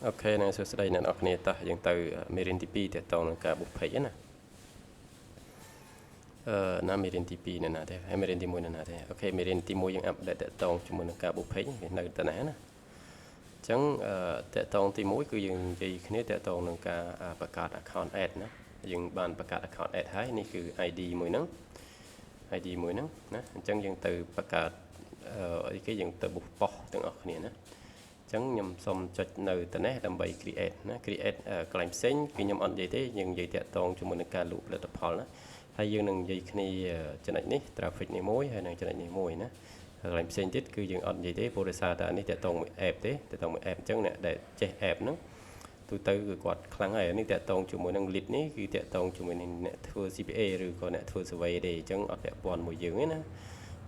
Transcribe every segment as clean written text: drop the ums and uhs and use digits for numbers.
អូខេនៅសួស្តីអ្នកនរគ្នាតោះយើងទៅមេរៀនទី2តទៅនឹងការបុព្វភេទណាណាមេរៀនទី2នៅណាទេហើយមេរៀនទី1នៅណាទេអូខេមេរៀនទី1យើងអាប់ដេតតទៅជាមួយនឹងការបុព្វភេទវានៅទៅណាណាអញ្ចឹងតទៅទី1គឺយើងនិយាយគ្នាតទៅនឹងការបង្កើត account add ណាយើងបានបង្កើត account add ហើយនេះគឺ ID មួយហ្នឹង ID មួយហ្នឹងណាអញ្ចឹងយើងទៅបង្កើតអីគេយើងទៅបុកប៉ុសទាំងអស់គ្នាណាអញ្ចឹងខ្ញុំសូមចុចនៅទៅនេះដើម្បី create ណា create កន្លែងផ្សេងគឺខ្ញុំអត់និយាយទេយើងនិយាយតាក់ទងជាមួយនឹងការលក់ផលិតផលណាហើយយើងនឹងនិយាយគ្នាចំណុចនេះ traffic នេះមួយហើយនឹងចំណុចនេះមួយណាកន្លែងផ្សេងទៀតគឺយើងអត់និយាយទេព្រោះដោយសារតែនេះតាក់ទងមួយ app ទេតាក់ទងមួយ app អញ្ចឹងអ្នកដែលចេះ app ហ្នឹងទូទៅគឺគាត់ខ្លាំងហើយនេះតាក់ទងជាមួយនឹង lead នេះគឺតាក់ទងជាមួយនឹងអ្នកធ្វើ CPA ឬក៏អ្នកធ្វើ survey ទេអញ្ចឹងអត់ពាក់ព័ន្ធមួយយើងទេណា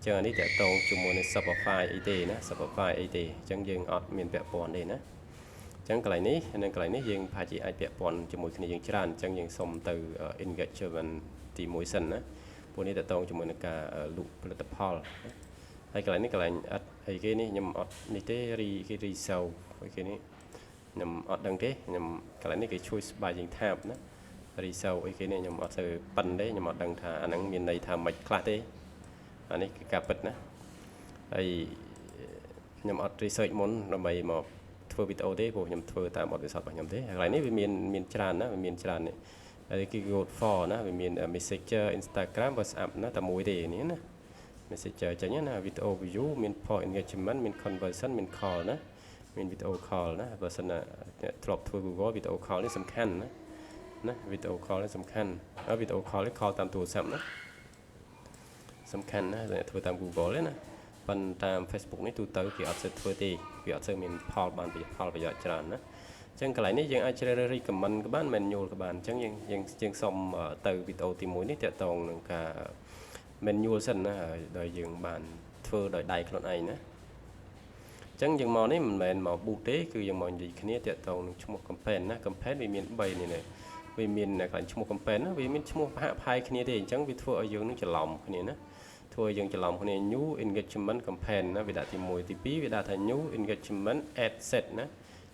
ចឹងអានេះតកតងជាមួយនឹង Shopify អីទេណា Shopify អីទេអញ្ចឹងយើងអត់មានពាក់ព័ន្ធទេណាអញ្ចឹងកន្លែងនេះនិងកន្លែងនេះយើងប្រហែលជាអាចពាក់ព័ន្ធជាមួយគ្នាយើងច្រើនអញ្ចឹងយើងសុំទៅ engagement ទី1សិនណាពួកនេះតកតងជាមួយនឹងការលក់ផលិតផលហើយកន្លែងនេះកន្លែងអត់អីគេនេះខ្ញុំអត់នេះទេគេ resell អីគេនេះខ្ញុំអត់ដឹងទេខ្ញុំកន្លែងនេះគេជួយស្បាយជាងថាបណា resell អីគេនេះខ្ញុំអត់ទៅប៉ិនទេខ្ញុំអត់ដឹងថាអាហ្នឹងមានន័យថាមិនខ្លះទេអានេះគឺការពិតណាហើយខ្ញុំអត់ research មុនដើម្បីមកធ្វើវីដេអូទេព្រោះខ្ញុំធ្វើតាមបទពិសោធន៍របស់ខ្ញុំទេហើយកន្លែងនេះវាមានច្រើនណាវាមានច្រើននេះហើយគឺ code for ណាវាមាន Messenger Instagram WhatsApp ណាតែមួយទេនេះណា Messenger ចឹងណា video view មាន for engagement មាន conversion មាន call ណាមាន video call ណាបើសិនណាធ្លាប់ធ្វើ Google video call នេះសំខាន់ណា video call នេះសំខាន់ហើយ video call នេះ call តាមទូរស័ព្ទណាសំខាន់ណាស់ធ្វើតាម Google ទេណាប៉ុន្តែតាម Facebook នេះទូទៅគេអត់សូវធ្វើទេវាអត់សូវមានផលបានផលប្រយោជន៍ច្រើនណាអញ្ចឹងកន្លែងនេះយើងអាចជ្រើសរើស recommend ក៏បាន manual ក៏បានអញ្ចឹងយើងសុំទៅវីដេអូទី1នេះតាក់ទងនឹងការ manual សិនណាដោយយើងបានធ្វើដោយដៃខ្លួនឯងណាអញ្ចឹងយើងមកនេះមិនមែនមក boot ទេគឺយើងមកនិយាយគ្នាតាក់ទងនឹងឈ្មោះ campaign ណា campaign វាមាន3នេះវាមានកន្លែងឈ្មោះ campaign ណាវាមានឈ្មោះប្រហាក់ប្រហែលគ្នាទេអញ្ចឹងវាធ្វើឲ្យយើងនឹងច្រឡំគ្នាណាធ្វើឲ្យយើងច្រឡំគ្នា new engagement campaign ណាវាដាក់ទី1ទី2វាដាក់ថា new engagement ad set ណា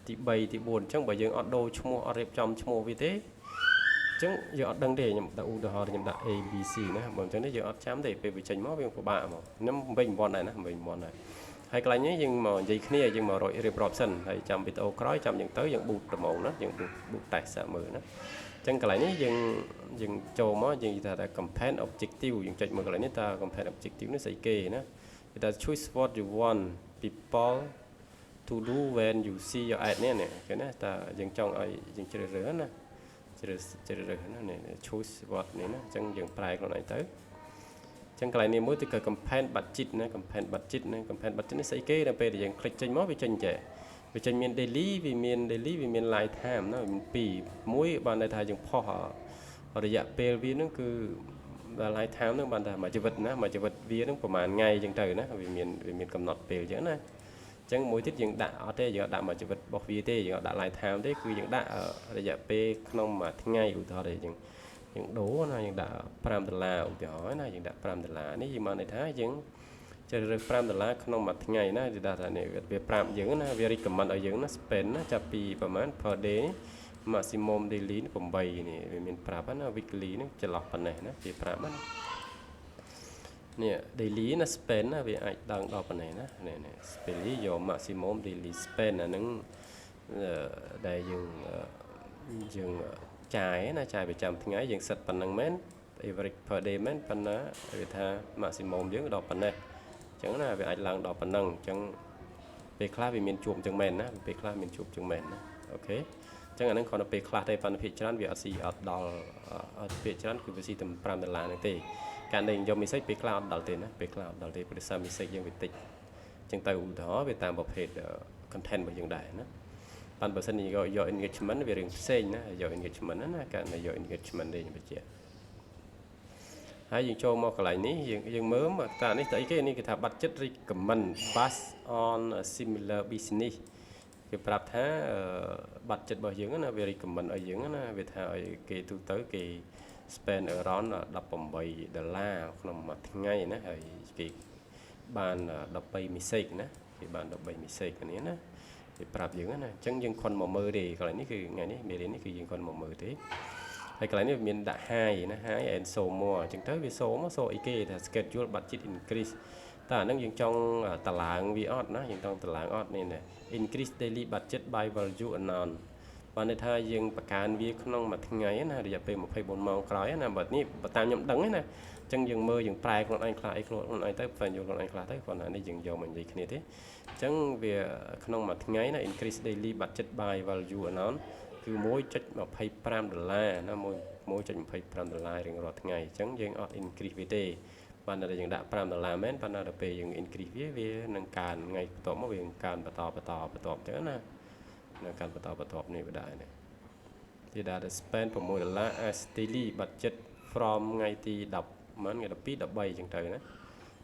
ទី3ទី4អញ្ចឹងបើយើងអត់ដូរឈ្មោះអត់រៀបចំឈ្មោះវាទេអញ្ចឹងយើងអត់ដឹងទេខ្ញុំដាក់ឧទាហរណ៍ខ្ញុំដាក់ ABC ណាបើអញ្ចឹងនេះយើងអត់ចាំទេពេលវាចេញមកវាពិបាកមកខ្ញុំវិញមិនដែរណាវិញមិនដែរហើយកន្លែងនេះយើងមកនិយាយគ្នាយើងមករៀបរាប់សិនហើយចាំវីដេអូក្រោយចាំយើងទៅយើង boot ប្រម៉ូណាយើង boot test សាកមើលណាអញ្ចឹងកន្លែងនេះយើងចូលមកយើងនិយាយថា campaign objective យើងចុចមើលកន្លែងនេះថា campaign objective នេះស្អីគេណាគេថា choose what you want people to do when you see your ad នេះគេណាថាយើងចង់ឲ្យយើងជ្រើសរើសណាជ្រើសរើសណា choose what នេះណាអញ្ចឹងយើងប្រែខ្លួនឯងទៅអញ្ចឹងកន្លែងនេះមួយគឺ campaign budget ណា campaign budget ណា campaign budget នេះស្អីគេដល់ពេលដែលយើង click ចេញមកវាចេញចេះវាចេញមាន daily វាមាន live time ណាមាន2មួយបានន័យថាយើងផុសរយៈពេលវានឹងគឺ live time នឹងបានថាមួយជីវិតណាមួយជីវិតវានឹងប្រហែលថ្ងៃអញ្ចឹងទៅណាវាមានកំណត់ពេលអញ្ចឹងណាអញ្ចឹងមួយទៀតយើងដាក់អត់ទេយើងដាក់មួយជីវិតរបស់វាទេយើងអត់ដាក់ live time ទេគឺយើងដាក់រយៈពេលក្នុងមួយថ្ងៃឧទាហរណ៍យើងដូរណាយើងដាក់$5ឧទាហរណ៍ណាយើងដាក់$5នេះយើងមកន័យថាយើងជ្រើសរើស$5ក្នុងមួយថ្ងៃណាគេដាក់ថានេះវាប្រាប់យើងណាវា recommend ឲ្យយើងណា spend ណាចាប់ពីប្រហែល per day maximum daily 8នេះវាមានប្រាប់ណា weekly ហ្នឹងចន្លោះប៉ុណ្ណេះណាវាប្រាប់ណានេះ daily ណា spend ណាវាអាចឡើងដល់ប៉ុណ្ណេះណានេះ daily យក maximum daily spend អាហ្នឹងដែលយើងចាយណាចាយប្រចាំថ្ងៃយើងសិតប៉ុណ្ណឹងមែន average per day មែនប៉ុណ្ណាវាថា maximum យើងដល់ប៉ុណ្ណេះអញ្ចឹងណាវាអាចឡើងដល់ប៉ុណ្ណឹងអញ្ចឹងពេលខ្លះវាមានជួបអញ្ចឹងមែនណាពេលខ្លះមានជួបអញ្ចឹងមែនណាអូខេអញ្ចឹងអាហ្នឹងគ្រាន់តែពេលខ្លះទេប៉ុន្តែភាគច្រើនវាអត់ស៊ីអត់ដល់ភាគច្រើនគឺវាស៊ីតែ$5ហ្នឹងទេការដែលយក message ពេលខ្លះអត់ដល់ទេណាពេលខ្លះអត់ដល់ទេព្រោះសារ message យើងវាតិចអញ្ចឹងទៅឧទាហរណ៍វាតាមប្រភេទ content របស់យើងដែរណាបានបើសិនយក engagement វារឿងផ្សេងណាយក engagement ណាការយក engagement ទេខ្ញុំបញ្ជាក់ហើយយើងចូលមកកន្លែងនេះយើងមើលតានេះស្អីគេនេះគេថា budget recommend based on similar business គេប្រាប់ថា budget របស់យើងណាវា recommend ឲ្យយើងណាវាថាឲ្យគេទូទៅគេ spend around $18ក្នុងមួយថ្ងៃណាហើយគេបាន13 message ណាគេបាន13 message គ្នាណា វាប្រាប់យើងណាអញ្ចឹងយើងខុនមកមើលទេកន្លែងនេះគឺថ្ងៃនេះមេរៀននេះគឺយើងខុនមកមើលទេហើយកន្លែងនេះមានដាក់ high ណា high and so more អញ្ចឹងទៅវា so មក so អីគេថា schedule budget increase តើអាហ្នឹងយើងចង់តឡើងវាអត់ណាយើងចង់តឡើងអត់នេះ increase daily budget by value anon បានន័យថាយើងបង្កើនវាក្នុងមួយថ្ងៃណារយៈពេល24ម៉ោងក្រោយណាបើនេះបើតាមខ្ញុំដឹងណាអញ្ចឹងយើងមើលយើងប្រែខ្លួនឯងខ្លះអីខ្លួនឯងទៅផ្សេងយកខ្លួនឯងខ្លះទៅគាត់ថានេះយើងយកមកនិយាយគ្នាទេអញ្ចឹងវាក្នុងមួយថ្ងៃណា increase daily budget by value anon គឺ$1.25ណា$1.25រៀងរាល់ថ្ងៃអញ្ចឹងយើងអត់ increase វាទេបានតែយើងដាក់$5មែនប៉ុន្តែដល់ពេលយើង increase វានឹងកើនថ្ងៃបន្ទាប់មកវាកើនបន្តទៅណានៅការបន្តនេះបដានេះទីដាក់ spend $6 as daily budget from ថ្ងៃទី10មិនថ្ងៃ12 13អញ្ចឹងទៅណា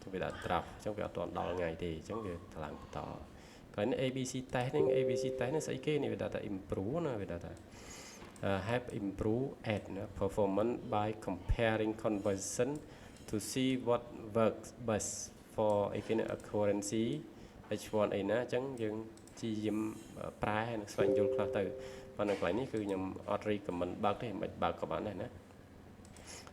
ទៅវាដាក់ draft អញ្ចឹងវាអត់ទាន់ដល់ថ្ងៃទេអញ្ចឹងវាថ្លើមបន្តហើយនេះ ABC test នេះ ABC test នេះស្អីគេនេះវាដាក់ថា improve ណាវាដាក់ថា have improve at performance by comparing conversion to see what works best for accuracy H1 អីណាអញ្ចឹងយើងជាយាមប្រែនិងស្វែងយល់ខ្លះទៅប៉ុន្តែកន្លែងនេះគឺខ្ញុំអត់ recommend បើកទេមិនបើកក៏បានដែរណា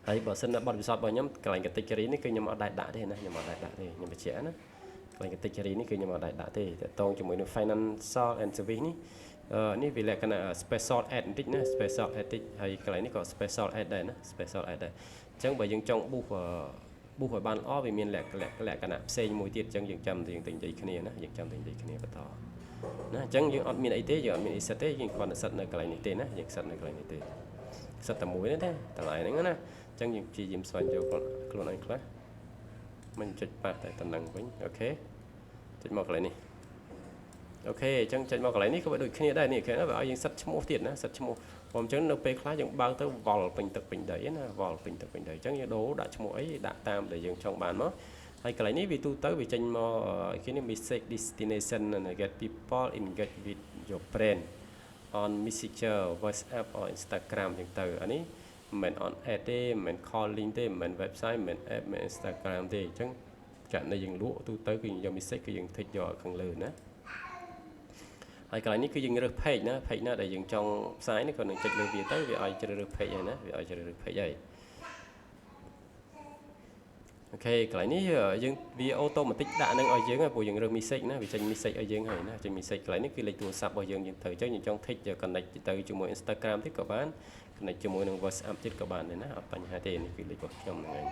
ហើយបើសិនតែបទពិសោធន៍របស់ខ្ញុំកន្លែង category នេះគឺខ្ញុំអត់ដែរដាក់ទេណាខ្ញុំអត់ដែរដាក់ទេខ្ញុំបញ្ជាក់ណាកន្លែង category នេះគឺខ្ញុំអត់ដែរដាក់ទេតើតងជាមួយនឹង financial and service នេះនេះវាលក្ខណៈ special add បន្តិចណា special add តិចហើយកន្លែងនេះក៏ special add ដែរណា special add ដែរអញ្ចឹងបើយើងចង់boostឲ្យបានល្អវាមានលក្ខណៈផ្សេងមួយទៀតអញ្ចឹងយើងចាំទៅនិយាយគ្នាណាយើងចាំទៅនិយាយគ្នាបន្តណាអញ្ចឹងយើងអត់មានអីទេយើងអត់មានអីសិតទេយើងគ្រាន់តែសិតនៅកន្លែងនេះទេណាយើងសិតនៅកន្លែងនេះទេសិតតែមួយទេតម្លៃហ្នឹងណាអញ្ចឹងយើងព្យាយាមស្វែងយល់ខ្លួនឯងខ្លះមិនចុចប៉ះតែតំណឹងវិញអូខេចុចមកកន្លែងនេះអូខេអញ្ចឹងចុចមកកន្លែងនេះក៏ដូចគ្នាដែរនេះគេណាបើឲ្យយើងសិតឈ្មោះទៀតណាសិតឈ្មោះព្រោះអញ្ចឹងនៅពេលខ្លះយើងបើកទៅវល់ពេញទឹកពេញដីណាវល់ពេញទឹកពេញដីអញ្ចឹងយើងដូរដាក់ឈ្មោះអីដាក់តាមដែលយើងចង់បានមកហើយកន្លែងនេះវាទូទៅវាចេញមកគេនេះ message destination and get people engage with your brand on Messenger WhatsApp or Instagram អញ្ចឹងទៅអានេះមិនមែន on ad ទេមិនមែន calling ទេមិនមែន website មិនមែន app មិនមែន Instagram ទេអញ្ចឹងករណីយើងលក់ទូទៅគឺយើងយក message គឺយើង take យកខាងលើណាហើយកន្លែងនេះគឺយើងរើស page ណា page ណាដែលយើងចង់ផ្សាយនេះក៏នឹងចុចលើវាទៅវាឲ្យជ្រើសរើស page ហើយណាវាឲ្យជ្រើសរើស page ហើយអូខេកន្លែងនេះយើងវាអូតូម៉ាទិកដាក់នឹងឲ្យយើងព្រោះយើងរើស message ណាវាចេញ message ឲ្យយើងហើយណាចេញ message កន្លែងនេះគឺលេខទូរស័ព្ទរបស់យើងទៅអញ្ចឹងយើងចង់ tick connect ទៅជាមួយ Instagram ទៀតក៏បាន connect ជាមួយនឹង WhatsApp ទៀតក៏បានដែរណាអត់បញ្ហាទេនេះគឺលេខរបស់ខ្ញុំហ្នឹងហើយ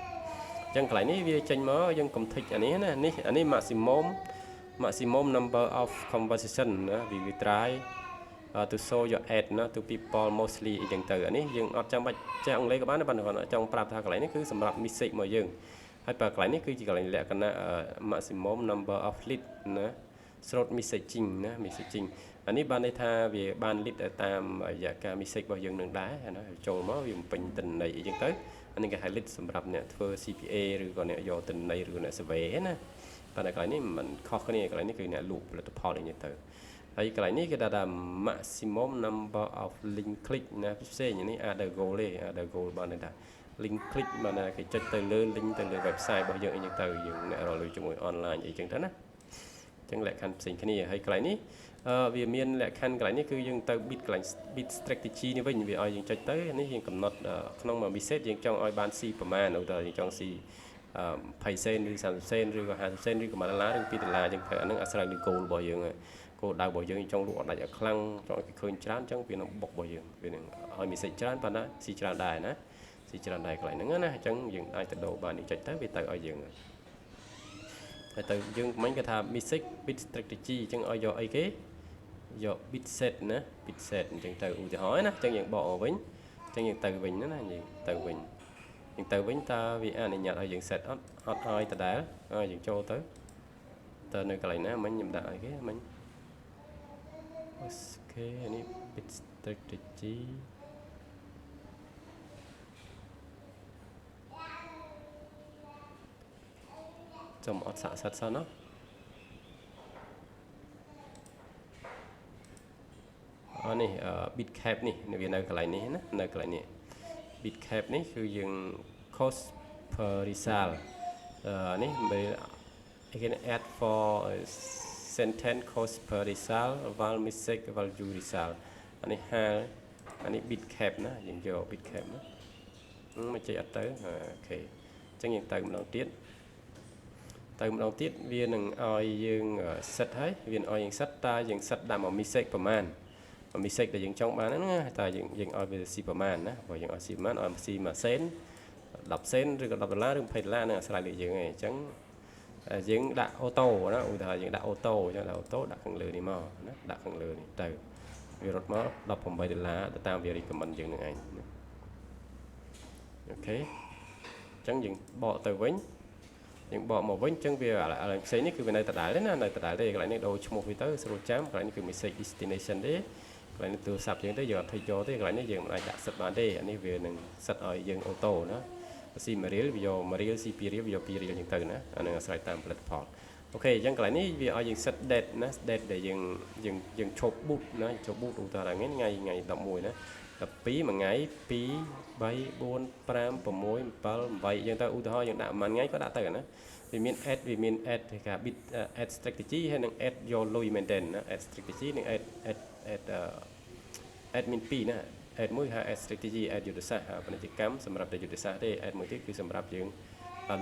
អញ្ចឹងកន្លែងនេះវាចេញមកយើងកុំ tick អានេះណាអានេះ maximum number of conversation ណាវា try to show your ad ណា to people mostly អញ្ចឹងទៅអានេះយើងអត់ចាំបាច់ចេះអង់គ្លេសក៏បានតែគាត់ចង់ប្រាប់ថាកន្លែងនេះគឺសម្រាប់ message មកយើងហើយបើកន្លែងនេះគឺជាកន្លែងលក្ខណៈ maximum number of lead ណា slot messaging ណា messaging អានេះបានន័យថាវាបាន lead តាមរយៈការ message របស់យើងនឹងដែរណាចូលមកវាបំពេញទិន្នន័យអីចឹងទៅអានេះគេហៅ lead សម្រាប់អ្នកធ្វើ CPA ឬក៏អ្នកយកទិន្នន័យឬអ្នក survey ណាតែកន្លែងនេះមិនខុសគ្នាកន្លែងនេះគឺអ្នកលក់ផលិតផលអីចឹងទៅហើយកន្លែងនេះគេថា maximum number of link click ណាផ្សេងនេះ other goal ទេ other goal បានន័យថា link click បានណាគេចុចទៅលើ link ទៅលើ website របស់យើងអីចឹងទៅយើងអ្នករកលុយជាមួយ online អីចឹងទៅណាអញ្ចឹងលក្ខខណ្ឌផ្សេងគ្នាហើយកន្លែងនេះវាមានលក្ខខណ្ឌកន្លែងនេះគឺយើងទៅ bit កន្លែង bit strategy នេះវិញវាឲ្យយើងចុចទៅនេះយើងកំណត់ក្នុងមួយ message យើងចង់ឲ្យបាន C ប្រមាណឧទាហរណ៍យើងចង់ C 20សេនឬ30សេនឬក៏50សេនឬក៏$1ឬ$2អញ្ចឹងទៅអានឹងអាស្រ័យលើ goal របស់យើងគោលដៅរបស់យើងចង់លក់អត់ដាច់ឲ្យខ្លាំងចង់ឲ្យគេឃើញច្រើនអញ្ចឹងវានឹងបុករបស់យើងវានឹងឲ្យ message ច្រើនប៉ុន្តែ C ច្រើនដែរណាស៊ីច្រើនដែរកន្លែងហ្នឹងណាអញ្ចឹងយើងអាចទៅដូរបានយើងចុចទៅវាទៅឲ្យយើងហើយទៅយើងមិញគេថា message bit strategy អញ្ចឹងឲ្យយកអីគេយក bit set ណា bit set អញ្ចឹងទៅឧទាហរណ៍ណាអញ្ចឹងយើងបកមកវិញអញ្ចឹងយើងទៅវិញណាយើងទៅវិញតើវាអនុញ្ញាតឲ្យយើង set អត់ឲ្យដដែលឲ្យយើងចូលទៅនៅកន្លែងណាមិញខ្ញុំដាក់អីគេមិញអូខេនេះ bit strategyចំអត់សាក់សិតសិនណានេះ bit cap នេះវានៅកន្លែងនេះណានៅកន្លែងនេះ bit cap នេះគឺយើង cost per result នេះគេ add for sentence cost per result val mistake value result อันนี้5อันนี้ bit cap ណាយើងយក bit cap ណាមកចេះអត់ទៅអូខេអញ្ចឹងយើងទៅម្ដងទៀតវានឹងឲ្យយើង set ហើយវាឲ្យយើង set តើយើង set ដាក់មក mistake ប្រមាណ mistake ដែលយើងចង់បានហ្នឹងណាតើយើងឲ្យវាស៊ីប្រមាណណាបើយើងឲ្យស៊ីប្រមាណឲ្យស៊ី1សេន10សេនឬក៏$10ឬ$20ហ្នឹងអាស្រ័យលើយើងឯងអញ្ចឹងយើងដាក់អូតូណាឧទាហរណ៍យើងដាក់អូតូអញ្ចឹងដាក់អូតូដាក់ខាងលើនេះមកណាដាក់ខាងលើនេះទៅវារត់មក$18ទៅតាមវា recommend យើងនឹងឯងអូខេអញ្ចឹងយើងបកទៅវិញយើងបកមកវិញអញ្ចឹងវាផ្សេងនេះគឺវានៅដដែលទេណានៅដដែលទេកន្លែងនេះដូរឈ្មោះវាទៅស្រួលចាំកន្លែងនេះគឺ message destination ទេកន្លែងនេះទូរស័ព្ទយើងទៅយើងអត់ថេយកទេកន្លែងនេះយើងមិនអាចដាក់សិតបានទេអានេះវានឹងសិតឲ្យយើងអូតូណាស៊ី1រៀលវាយក1រៀលស៊ី2រៀលវាយក2រៀលអញ្ចឹងទៅណាអានឹងអាស្រ័យតាមផលិតផលអូខេអញ្ចឹងកន្លែងនេះវាឲ្យយើង set date ណា date ដែលយើងឈប់ boot ណាឈប់ boot ឧទាហរណ៍ថ្ងៃ11ណា12មួយថ្ងៃ2 3 4 5 6 7 8អញ្ចឹងទៅឧទាហរណ៍យើងដាក់មួយថ្ងៃក៏ដាក់ទៅណាវាមាន add គេថា bit add strategy ហើយនឹង add យកលុយមែនតើណា add strategy និង add មាន2ណា add មួយហៅ add strategy add យុទ្ធសាស្ត្រពាណិជ្ជកម្មសម្រាប់តែយុទ្ធសាស្ត្រទេ add មួយទៀតគឺសម្រាប់យើង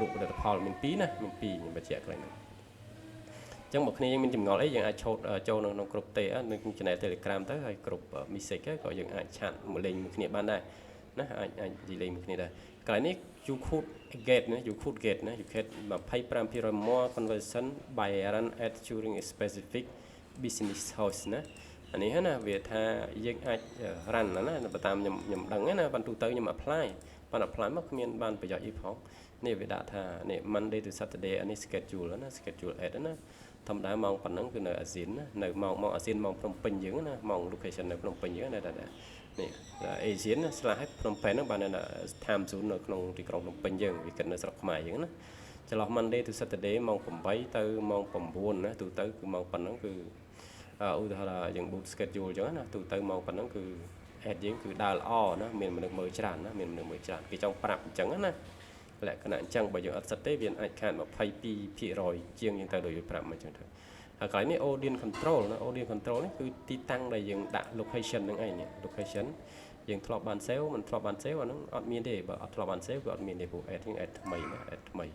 លក់ផលិតផលមាន2ណាមាន2ខ្ញុំបញ្ជាក់កន្លែងហ្នឹងអញ្ចឹងមកគ្នាយើងមានចម្ងល់អីយើងអាចឆូតចូលក្នុងក្រុមទេនៅក្នុង channel Telegram ទៅហើយក្រុម message ក៏យើងអាចឆាតមកលេងមួយគ្នាបានដែរណាអាចនិយាយលេងមួយគ្នាដែរកន្លែងនេះ you could get ណា you could get 25% more conversion by run ad during a specific business hours ណាអានេះណាវាថាយើងអាច run ណាបើតាមខ្ញុំដឹងណាបានទូទៅខ្ញុំ apply មកគ្មានបានប្រយោជន៍អីផងនេះវាដាក់ថានេះ Monday to Saturday អានេះ schedule ណា schedule ad ណាធម្មតាម៉ោងប៉ុណ្ណឹងគឺនៅអាស៊ានណានៅម៉ោងអាស៊ានម៉ោងភ្នំពេញយើងណាម៉ោង location នៅភ្នំពេញយើងណានេះអាស៊ានណាឆ្លាស់ឲ្យភ្នំពេញហ្នឹងបាននៅ time zone នៅក្នុងទីក្រុងភ្នំពេញយើងវាគិតនៅស្រុកខ្មែរយើងណាចន្លោះ Monday to Saturday ម៉ោង8ទៅម៉ោង9ណាទូទៅគឺម៉ោងប៉ុណ្ណឹងគឺឧទាហរណ៍យើង book schedule អញ្ចឹងណាទូទៅម៉ោងប៉ុណ្ណឹងគឺ ad យើងគឺដើរល្អណាមានមនុស្សមើលច្រើនណាមានមនុស្សមើលច្រើនគេចង់ប្រាប់អញ្ចឹងណាលក្ខណៈអញ្ចឹងបើយើងអត់សិតទេវាអាចខាត 22% ជាងយើងទៅដូចវាប្រាប់មកអញ្ចឹងទៅហើយកន្លែងនេះ audience control ណា audience control នេះគឺទីតាំងដែលយើងដាក់ location ហ្នឹងឯង location យើងធ្លាប់បាន sale មិនធ្លាប់បាន sale អាហ្នឹងអត់មានទេបើអត់ធ្លាប់បាន sale គឺអត់មានទេព្រោះ ad ហ្នឹង ad ថ្មីណា ad ថ្មី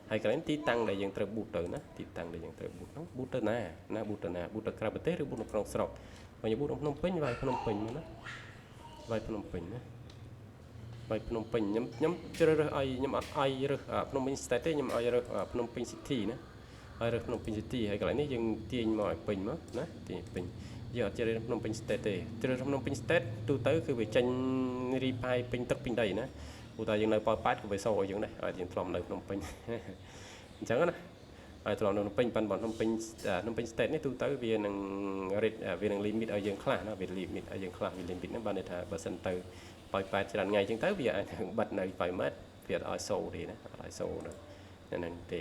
ហើយកន្លែងទីតាំងដែលយើងត្រូវ boot ទៅណាទីតាំងដែលយើងត្រូវ boot ហ្នឹង boot ទៅណា boot ទៅណា boot ទៅក្រៅប្រទេសឬ boot នៅក្នុងស្រុកបើយើង boot នៅភ្នំពេញវាយភ្នំពេញណាវាយភ្នំពេញណាបាយភ្នំពេញខ្ញុំជ្រើសរើសឲ្យខ្ញុំអត់ឲ្យរើសភ្នំពេញ state ទេខ្ញុំឲ្យរើសភ្នំពេញ city ណាឲ្យរើសភ្នំពេញ city ហើយកន្លែងនេះយើងទាញមកឲ្យពេញមកណាទាញពេញយើងអត់ជ្រើសរើសភ្នំពេញ state ទេជ្រើសរើសភ្នំពេញ state ទូទៅគឺវាចេញរីប៉ាយពេញទឹកពេញដីណាព្រោះតែយើងនៅប៉ោយប៉ែតក៏វាសោឲ្យយើងដែរឲ្យយើងធ្លាប់នៅភ្នំពេញអញ្ចឹងណាហើយធ្លាប់នៅភ្នំពេញប៉ុន្តែភ្នំពេញ state នេះទូទៅវានឹង limit ឲ្យយើងខ្លះណាវា limit ឲ្យយើងខ្លះវា limit ហ្នឹងបានន័យថាបើសិនទៅប៉ោយប៉ែតច្រើនថ្ងៃអញ្ចឹងទៅវាអាចបិទនៅប៉ោយម៉ាត់វាអត់ឲ្យសូទេណាអត់ឲ្យសូណាហ្នឹងទេ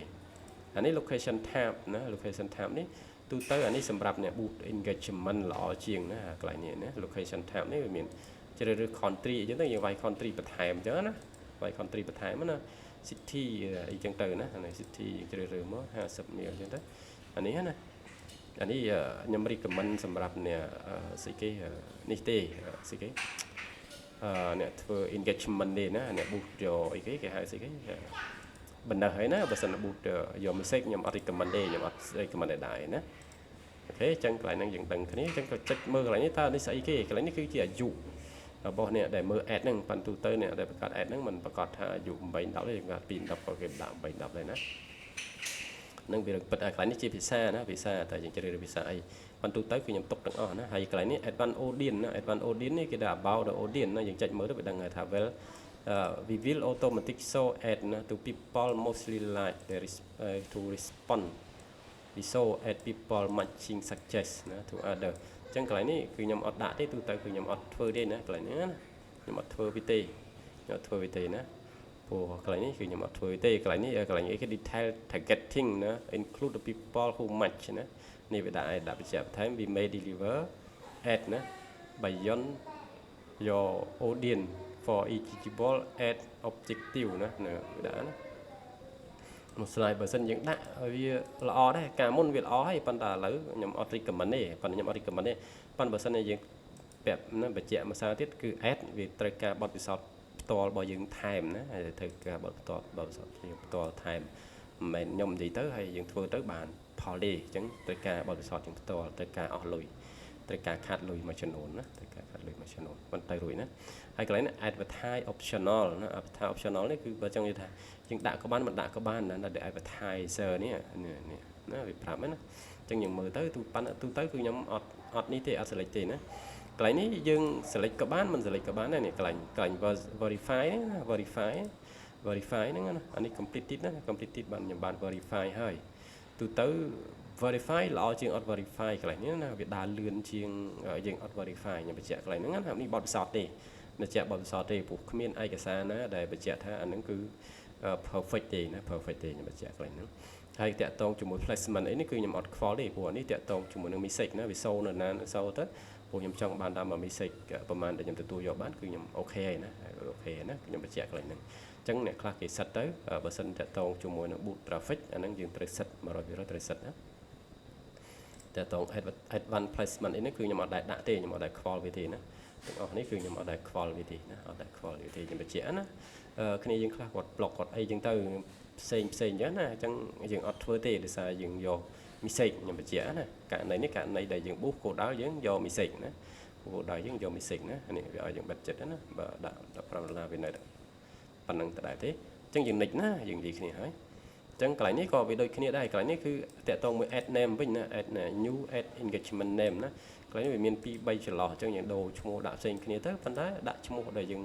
អានេះ location tab ណា location tab នេះទូទៅអានេះសម្រាប់អ្នក boost engagement ល្អជាងណាកន្លែងនេះណា location tab នេះវាមានជ្រើសរើស country អញ្ចឹងទៅយើងវាយ country បន្ថែមអញ្ចឹងណាវាយ country បន្ថែមណា city អីចឹងទៅណាអានេះ city ជ្រើសរើសមក50មាលអញ្ចឹងទៅអានេះណាអានេះខ្ញុំ recommend សម្រាប់អ្នកស្អីគេនេះទេស្អីគេអ្នកធ្វើ engagement ទេណាអ្នក boost យកអីគេហៅស្អីគេបណ្ដិះហើយណាបើសិន boost យក message ខ្ញុំអត់ recommend ទេខ្ញុំអត់ recommend ដែរណាអូខេអញ្ចឹងកន្លែងហ្នឹងយើងដឹងគ្នាអញ្ចឹងក៏ចុចមើលកន្លែងនេះតើនេះស្អីគេកន្លែងនេះគឺជាអាយុរបស់អ្នកដែលមើល ad ហ្នឹងប៉ុន្តែទូទៅអ្នកដែលបង្កើត ad ហ្នឹងមិនប្រកាសថាអាយុ8 10ទេគេដាក់2 10ក៏គេដាក់8 10ដែរណានឹងវាពិតឲ្យកន្លែងនេះជាភាសាណាភាសាតែយើងជ្រើសរើសភាសាអីប៉ុន្តែទូទៅគឺខ្ញុំទុកទាំងអស់ណាហើយកន្លែងនេះ advanced audience ណា advanced audience នេះគេដាក់ about the audience ណាយើងចុចមើលទៅវាដឹងថា well we will automatic show ad ណា to people mostly like to respond we show ad people matching suggest ណា to other អញ្ចឹងកន្លែងនេះគឺខ្ញុំអត់ដាក់ទេទូទៅគឺខ្ញុំអត់ធ្វើទេណាកន្លែងនេះណាខ្ញុំអត់ធ្វើវាទេខ្ញុំអត់ធ្វើវាទេណាព្រោះកន្លែងនេះគឺខ្ញុំអត់ធ្វើទេកន្លែងនេះគេ detail targeting ណា include the people who match ណានេះវាដាក់បញ្ជាក់បន្ថែម we may deliver ad ណា beyond your audience for eligible ad objective ណាវាដាក់ណា một slide bờ sân những đạ vì lọ đấy cả môn việc ó hay pan đà lấy nhầm ở cầm bắn này pan nhầm ở cầm bắn này pan bờ sân này nhữngแบบนั้นแบบเจ้ามาซาติดคือแอดวิตรการบอลสอดตัวบอลยิงไทม์นะถือการบอลตัวบอลสอดตัวไทม์มันยมดีเตอร์ให้ยังทัวร์เตอร์บานพอดีจังตรการบอลสอดยังตัวตรการออกลุยตรการขาดลุยมาชนนนะตรการขาดลุยมาชนนมันไตลุยนะไอ้กระไรนะ advertise optional นะ advertise optional นี่คือประจังยังไงยังด่าก็บ้านมันด่าก็บ้านนะแต่ advertiser เนี่ยนะวิพากษ์ไหมนะจังยังมือเตอร์ตัวปันตัวเตอร์คือยังอดนี่เตะอัศจรรย์นะกลายนี้ยัง select กับบ้านมัน select กับบ้านนี่กลาย verify verify นั่นนะอันนี้ completed นะ completed บ้านยังบ้าน verify ให้ตัวเตอร์ verify เราจึงอด verify กลายนี้นะเวลาเลื่อนจึงยังอด verify ยังไปเจาะกลายนั่นนะนี่บอดสอดดินะเจาะบอดสอดดิปุ๊บขมิ้นไอ้กระซานะได้ไปเจาะถ้าอันนั้นคือ perfect ดินะ perfect ดิยังไปเจาะกลายนั้นให้แตะตรงจุดมุ่ง placement นี่คือยังอด quality พวกนี้แตะตรงจุดมุ่งนึงมีเซ็กนะวิโซ่นั่นโซ่ตั้งผมยังจ้องบ้านดำมามีเซ็กประมาณเดี๋ยวยังตัวยอบ้านคือยังโอเคนะโอเคนะยังไปแจกอะไรนึงจังเนี่ยคลาสกิสัตเตอร์เปอร์เซ็นต์จะตรงจุ่มมวยนะบูตทราฟิกอันนั้นยังตรสัตมาร้อยวิโรตรสัตนะแต่ตรง advanced placement นี่คือยังมาได้ด่าเตยยังมาได้ quality นะตรงนี้คือยังมาได้ quality นะเอาได้ quality ยังไปแจกนะคืนนี้ยังคลาสกดบล็อกกดไอ้ยังเตอร์เซ็งเยอะนะจังยังอัดเฟอร์เตหรือสายยังโยมีเซ็กยังไปเจาะนะการในได้ยังบุ๊กโคดาวยังโยมีเซ็กนะโคดาวยังโยมีเซ็กนะอันนี้เอายังบัดเจ็ดนะบ่ได้พราลาเป็นอะไรปันนังแต่ได้ที่จังยังนิดนะยังดีขึ้นให้จังกลายนี้ก็ไปโดยขึ้นได้กลายนี้คือแต่ตรงมือ add name วิ่งนะ add new add engagement name นะกลายนี้เป็นมีปีใบฉลอจังอย่างโดชั่วโมงด่าเซ็งขึ้นเตอร์ปันได้ด่าชั่วโมงได้ยัง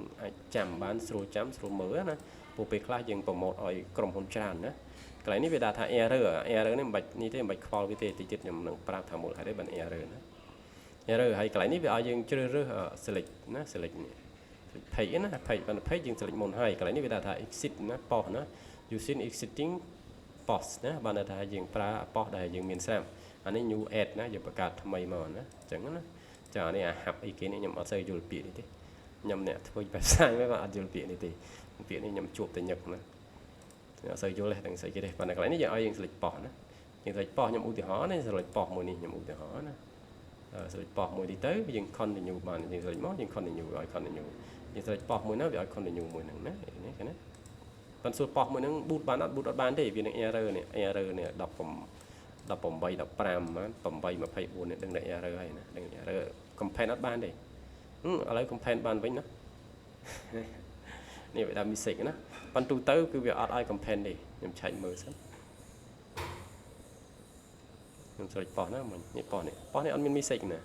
จำบ้านสโลจำสโลเหมือนะผู้ไปคลายังโปรโมทอ้อยกรมพลจานนะกลายนี้เวลาถ้า error นี่บัดนี้ที่บัด quality ติดอย่างหนึ่งปราบทำหมดให้ได้บัด error นะ error ให้กลายนี้เวลายังเจอselect นะ select นี่เพย์นะเพย์บัดเพย์ยัง select หมดให้กลายนี้เวลาถ้า exit นะ post นะ using exiting post นะบัดถ้ายังปราบ post ได้ยังมีซ้ำอันนี้ new add นะยังประกาศทำไมมานะจังนั้นนะจากนี้หับอีกนี่ยังเอาใส่ยูโรเปียนี่ที่ยังเนี่ยทั่วไปสร้างไม่ว่ายูโรเปียนี่ที่เปียนี่ยังจูบแต่หยักนะใส่ยูเลยตั้งใส่กี่ได้ปัจจัยนี้ยังเอายังสลิปปอนะยังสลิปปอยังอุติหอนี่สลิปปอมือนี่ยังอุติหอนะสลิปปอมือดีเต้ยังคอนดิยูบานยังสลิปมอยังคอนดิยูเอาคอนดิยูยังสลิปปอมือนั้นเอาคอนดิยูมือหนึ่งนะนี่แค่นั้นตอนสุดปอมือนั้นบูดบานได้เวียนเอเรอร์เนี่ยดับผมใบดับปรามนะผมใบมาไพ่บุญเนี่ยดึงได้เอเรอร์ให้นะดึงเอเรอร์คอมเพนนัดบ้านได้อะไรคอมเพนบ้านไว้นะนี่ไปทำมิสเซกนะปันตูเตอร์คือviệc addคอมเพนดิยังใช้มือซะยังใส่ปอนะมันนี่ปอนี่อันมันมิสเซกนะ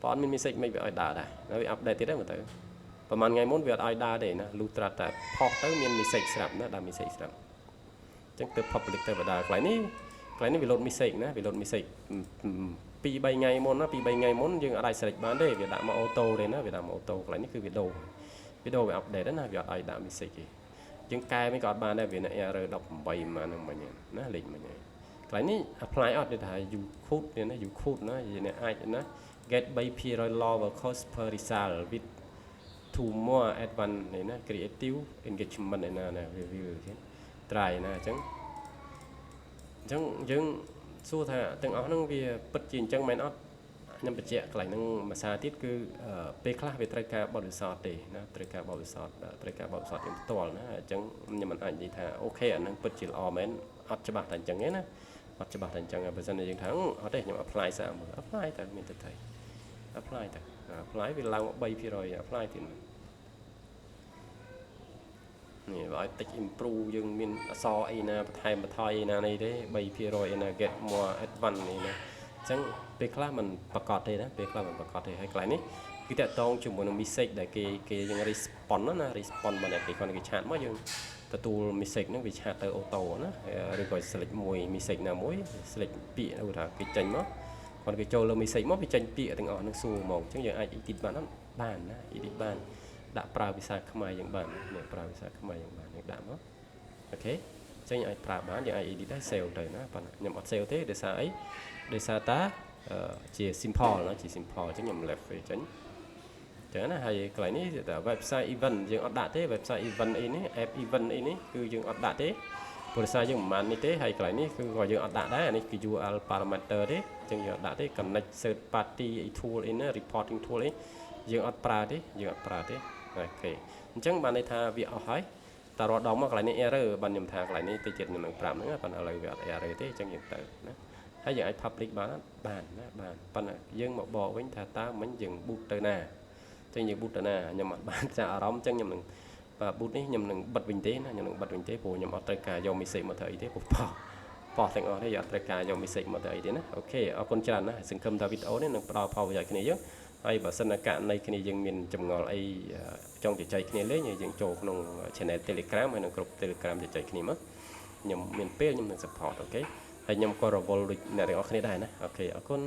ปอนมันมิสเซกไม่ไปอัดด่าได้แล้วไปอัปเดตที่ได้หมดเลยประมาณไงม้วนviệcอัดด่าได้นะลูตราแต่พอเตอร์มันมิสเซกสลับนะดามิสเซกสลับจังเติม public เติมด่าใครนี่ไปลดมิสเซกนะไปลดมิสเซกปีใบไงม้วนนะปีใบไงม้วนยังอะไรสลับบ้านได้việcด่ามาออโต้เลยนะviệcด่ามาออโต้ใครนี่คือวิดีโอแบบอัปเดตนะviệc ai đã miss cái những cái mấy con bạn này vì nó error đọc bày mà nó nhỉ nó lịch mà nhỉ cái này apply out để thay you code này nó you code nó gì này ai nó get by period lower cost per result with two more advanced này nó creative engagement này nè review thế try nè chẳng xua thà từng áo nó vì bất chỉnh chẳng mấy nóยังไปเจาะกลายนั่งมาซาติดคือเป็นคลาสเป็นตรการบริษัทดีนะตรการบริษัทอย่างตัวนะจังยังมันอ่านดีท่าโอเคอันนั้นเปิดจิลออเมนอัดจะบาดแต่จังเงี้ยนะอัดจะบาดแต่จังเปอร์เซ็นต์ในยังทั้งเขาได้ยัง apply สาม apply แต่มีแต่ไทย apply แต่ apply เวลาใบพี่รอย apply ถึงนี่ว่าติด improve ยังมีซอไอ้นะไทยมาไทยนะในได้ใบพี่รอยนะ get more advanced นี่นะจังเป็นคลาสมันประกอบเลยนะเป็นคลาสมันประกอบเลยให้ไกลนี้คือแต่ต้องจุ่มบนมิสเซกได้เกยัง response นะ response มันเนี่ยคนที่ชาร์จมายังแต่ตัวมิสเซกนั่นวิชาร์จออโต้นะหรือก็ select มวยมิสเซกนะมวย select ปีนะอุตส่าห์กิจจังมั้งคนที่โจเรามิสเซกมั้งวิจัยปีต่างอ่อนนั่งสู้มองจังอย่างไอ้ติดบ้านนั้นบ้านนะติดบ้านด่าปลาวิสาขมายอย่างบ้านเนี่ยปลาวิสาขมายอย่างบ้านอย่างด่ามั้งโอเคจังอย่างไอ้ปลาบ้านอย่างไอ้ดีได้เซลล์เลยนะปัญหาอย่างอัดเซลล์เท่เดี๋ยวสายđể sao ta chỉ simple nó chỉ simple chứ nhầm lệch về chính chẳng là hay cái này là website event dương ở đạt thế website event ini app event ini cứ dương ở đạt thế ព្រោះសារយើងមិនបាននេះទេហើយកន្លែងនេះគឺក៏យើងអត់ដាក់ដែរអានេះគឺ URL parameter ទេអញ្ចឹងយើងអត់ដាក់ទេ connect third party tool អីណា reporting tool អីយើងអត់ប្រើទេយើងអត់ប្រើទេអូខេអញ្ចឹងបានន័យថាវាអស់ហើយតើរាល់ដងមកកន្លែងនេះ error បានខ្ញុំថាកន្លែងនេះតិចទៀតខ្ញុំនឹងប្រាប់ហ្នឹងប៉ុន្តែឥឡូវវាអត់ error ទេអញ្ចឹងយើងទៅណាហើយយើងអាច public បានណាបានប៉ុន្តែយើងមកបកវិញថាតើមិញយើង boot ទៅណាអញ្ចឹងយើង boot ទៅណាខ្ញុំអត់បានចាក់អារម្មណ៍អញ្ចឹងខ្ញុំនឹងបាទ boot នេះខ្ញុំនឹងបិទវិញទេណាខ្ញុំនឹងបិទវិញទេព្រោះខ្ញុំអត់ត្រូវការយក message មកធ្វើអីទេព្រោះប៉ោះទាំងអស់នេះយើងអត់ត្រូវការយក message មកធ្វើអីទេណាអូខេអរគុណច្រើនណាស់សង្ឃឹមថាវីដេអូនេះនឹងផ្ដល់ផលប្រយោជន៍គ្នាយើងហើយបើសិនតែករណីគ្នាយើងមានចម្ងល់អីចង់ជជែកគ្នាលេងយើងចូលក្នុង channel Telegram ហើយនៅក្រុម Telegram ជជែកគ្នាមកខ្ញុំមានពេលខ្ញុំនឹង support អូខេហើយខ្ញុំក៏រវល់ដូចអ្នកទាំងអស់គ្នាដែរណាអូខេអរគុណ